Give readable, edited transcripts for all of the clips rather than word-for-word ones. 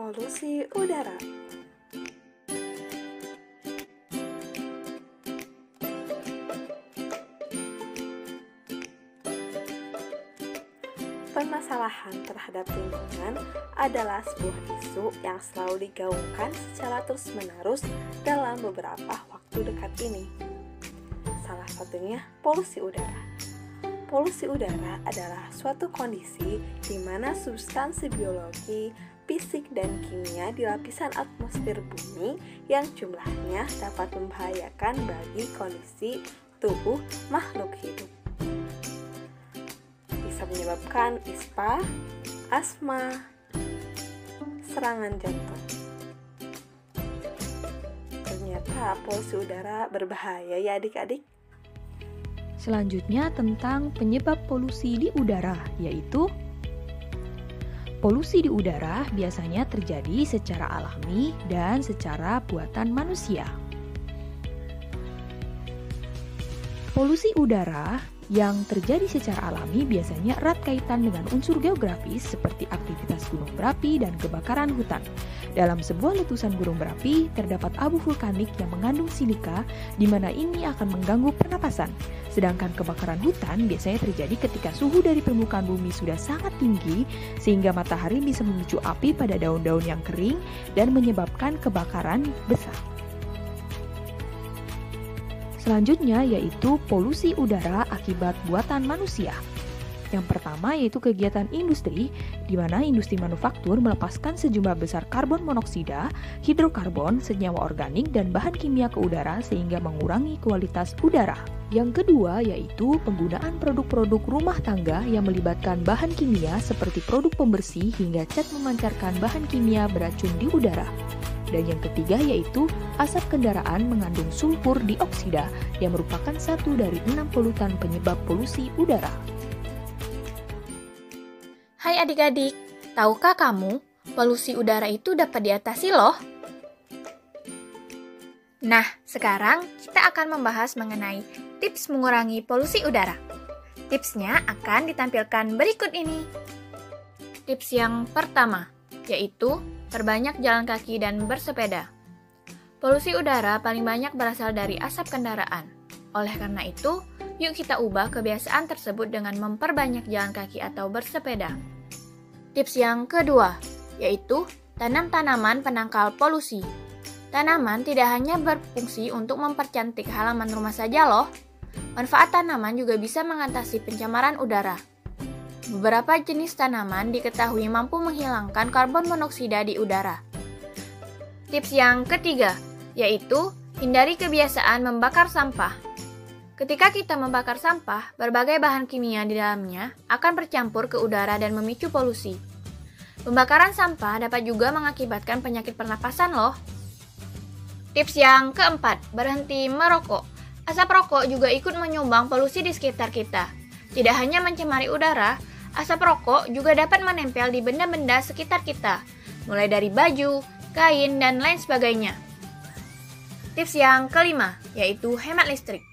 polusi udara. Permasalahan terhadap lingkungan adalah sebuah isu yang selalu digaungkan secara terus-menerus dalam beberapa waktu dekat ini. Salah satunya polusi udara. Polusi udara adalah suatu kondisi di mana substansi biologi, fisik, dan kimia di lapisan atmosfer bumi yang jumlahnya dapat membahayakan bagi kondisi tubuh makhluk hidup. Bisa menyebabkan ispa, asma, serangan jantung. Ternyata polusi udara berbahaya ya adik-adik. Selanjutnya tentang penyebab polusi di udara, yaitu polusi di udara biasanya terjadi secara alami dan secara buatan manusia. Polusi udara yang terjadi secara alami biasanya erat kaitan dengan unsur geografis seperti aktivitas gunung berapi dan kebakaran hutan. Dalam sebuah letusan gunung berapi, terdapat abu vulkanik yang mengandung silika, di mana ini akan mengganggu pernapasan. Sedangkan kebakaran hutan biasanya terjadi ketika suhu dari permukaan bumi sudah sangat tinggi, sehingga matahari bisa memicu api pada daun-daun yang kering dan menyebabkan kebakaran besar. Selanjutnya yaitu polusi udara akibat buatan manusia. Yang pertama yaitu kegiatan industri, di mana industri manufaktur melepaskan sejumlah besar karbon monoksida, hidrokarbon, senyawa organik, dan bahan kimia ke udara sehingga mengurangi kualitas udara. Yang kedua yaitu penggunaan produk-produk rumah tangga yang melibatkan bahan kimia seperti produk pembersih hingga cat memancarkan bahan kimia beracun di udara. Dan yang ketiga yaitu asap kendaraan mengandung sulfur dioksida yang merupakan satu dari 6 polutan penyebab polusi udara. Hai adik-adik, tahukah kamu polusi udara itu dapat diatasi loh? Nah, sekarang kita akan membahas mengenai tips mengurangi polusi udara. Tipsnya akan ditampilkan berikut ini. Tips yang pertama, yaitu perbanyak jalan kaki dan bersepeda. Polusi udara paling banyak berasal dari asap kendaraan. Oleh karena itu, yuk kita ubah kebiasaan tersebut dengan memperbanyak jalan kaki atau bersepeda. Tips yang kedua, yaitu tanam tanaman penangkal polusi. Tanaman tidak hanya berfungsi untuk mempercantik halaman rumah saja loh. Manfaat tanaman juga bisa mengatasi pencemaran udara. Beberapa jenis tanaman diketahui mampu menghilangkan karbon monoksida di udara. Tips yang ketiga, yaitu hindari kebiasaan membakar sampah. Ketika kita membakar sampah, berbagai bahan kimia di dalamnya akan bercampur ke udara dan memicu polusi. Pembakaran sampah dapat juga mengakibatkan penyakit pernapasan loh. Tips yang keempat, berhenti merokok. Asap rokok juga ikut menyumbang polusi di sekitar kita. Tidak hanya mencemari udara, asap rokok juga dapat menempel di benda-benda sekitar kita, mulai dari baju, kain, dan lain sebagainya. Tips yang kelima, yaitu hemat listrik.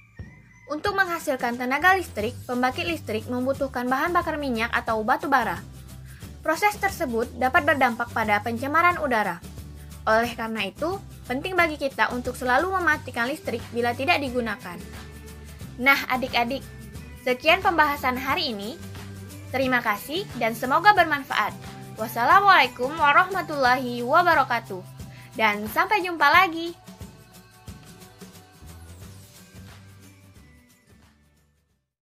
Untuk menghasilkan tenaga listrik, pembangkit listrik membutuhkan bahan bakar minyak atau batu bara. Proses tersebut dapat berdampak pada pencemaran udara. Oleh karena itu, penting bagi kita untuk selalu mematikan listrik bila tidak digunakan. Nah, adik-adik, sekian pembahasan hari ini. Terima kasih dan semoga bermanfaat. Wassalamualaikum warahmatullahi wabarakatuh. Dan sampai jumpa lagi.